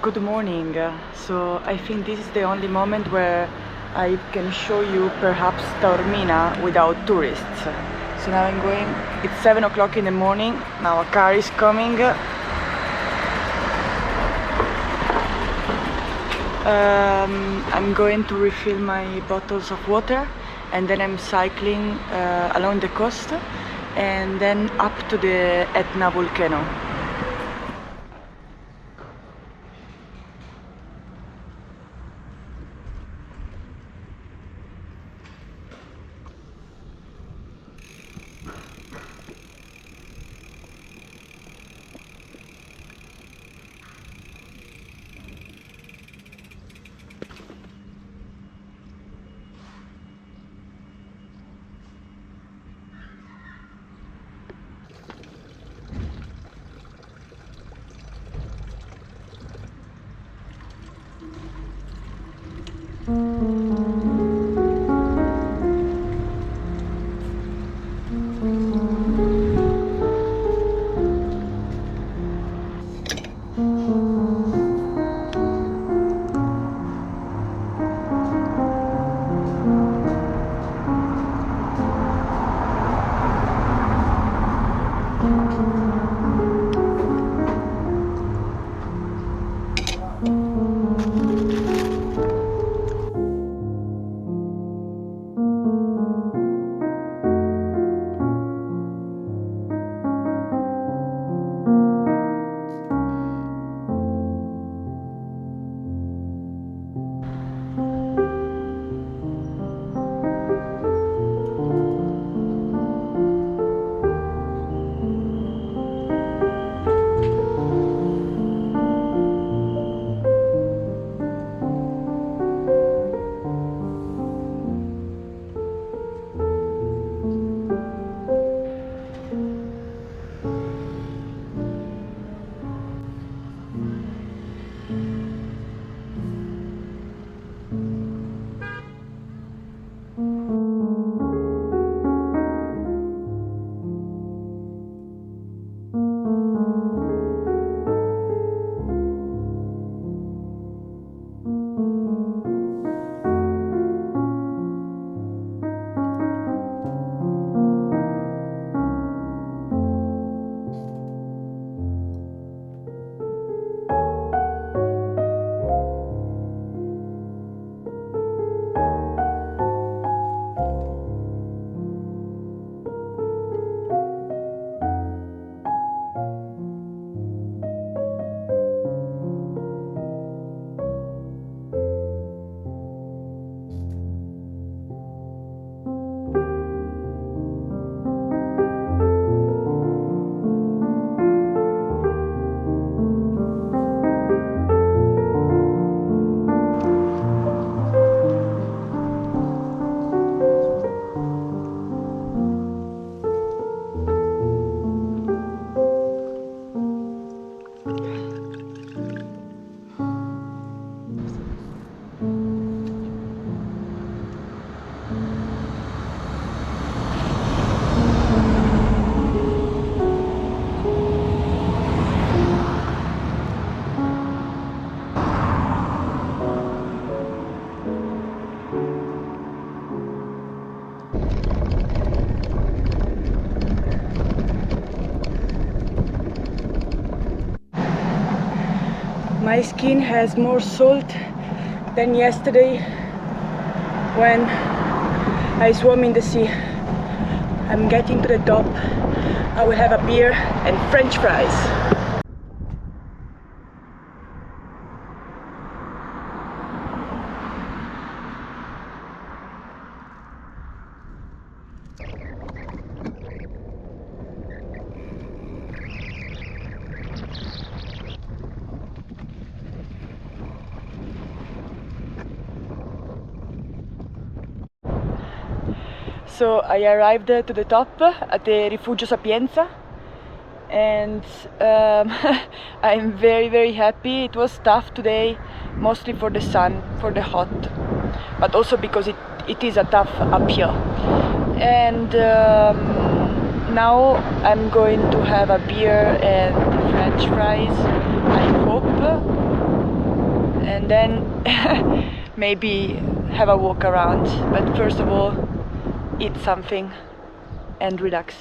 Good morning. So I think this is the only moment where I can show you perhaps Taormina without tourists. So now I'm going, it's 7 o'clock in the morning, now a car is coming. I'm going to refill my bottles of water and then I'm cycling along the coast and then up to the Etna volcano. My skin has more salt than yesterday when I swam in the sea. I'm getting to the top. I will have a beer and French fries. So I arrived to the top at the Rifugio Sapienza and I'm very happy. It was tough today, mostly for the sun, for the hot, but also because it is a tough uphill. And now I'm going to have a beer and French fries, I hope. and then maybe have a walk around. But first of all, eat something and relax.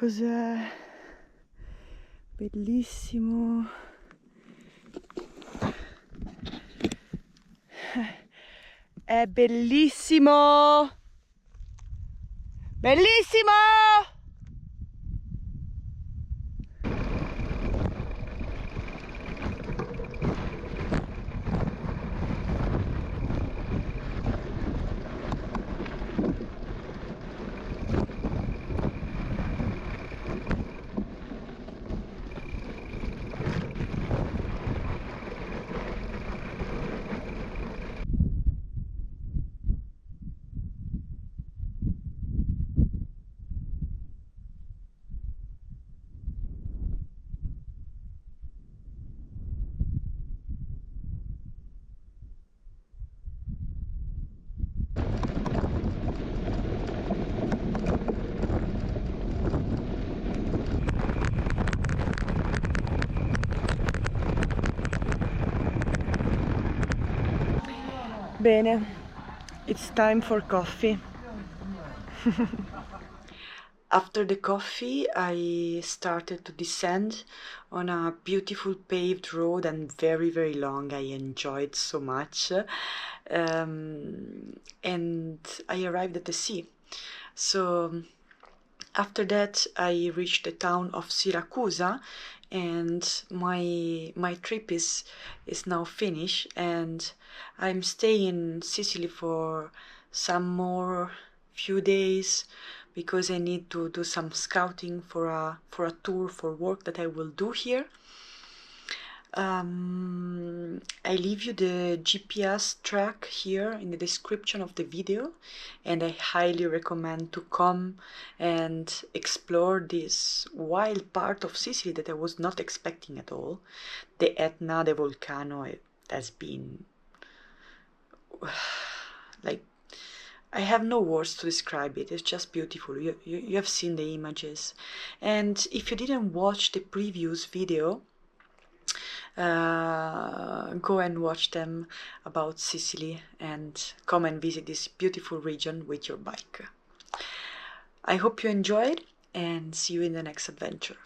Cos'è? Bellissimo. È bellissimo! Bellissimo! Bene, it's time for coffee. After the coffee, I started to descend on a beautiful paved road and very, very long. I enjoyed so much. And I arrived at the sea. So after that, I reached the town of Siracusa, and my trip is now finished, and I'm staying in Sicily for some more few days because I need to do some scouting for a tour for work that I will do here. I leave you the GPS track here in the description of the video, and I highly recommend to come and explore this wild part of Sicily that I was not expecting at all. The Etna, the volcano, it has been like, I have no words to describe it. It's just beautiful. You have seen the images, and if you didn't watch the previous video, go and watch them about Sicily and come and visit this beautiful region with your bike. I hope you enjoyed, and see you in the next adventure.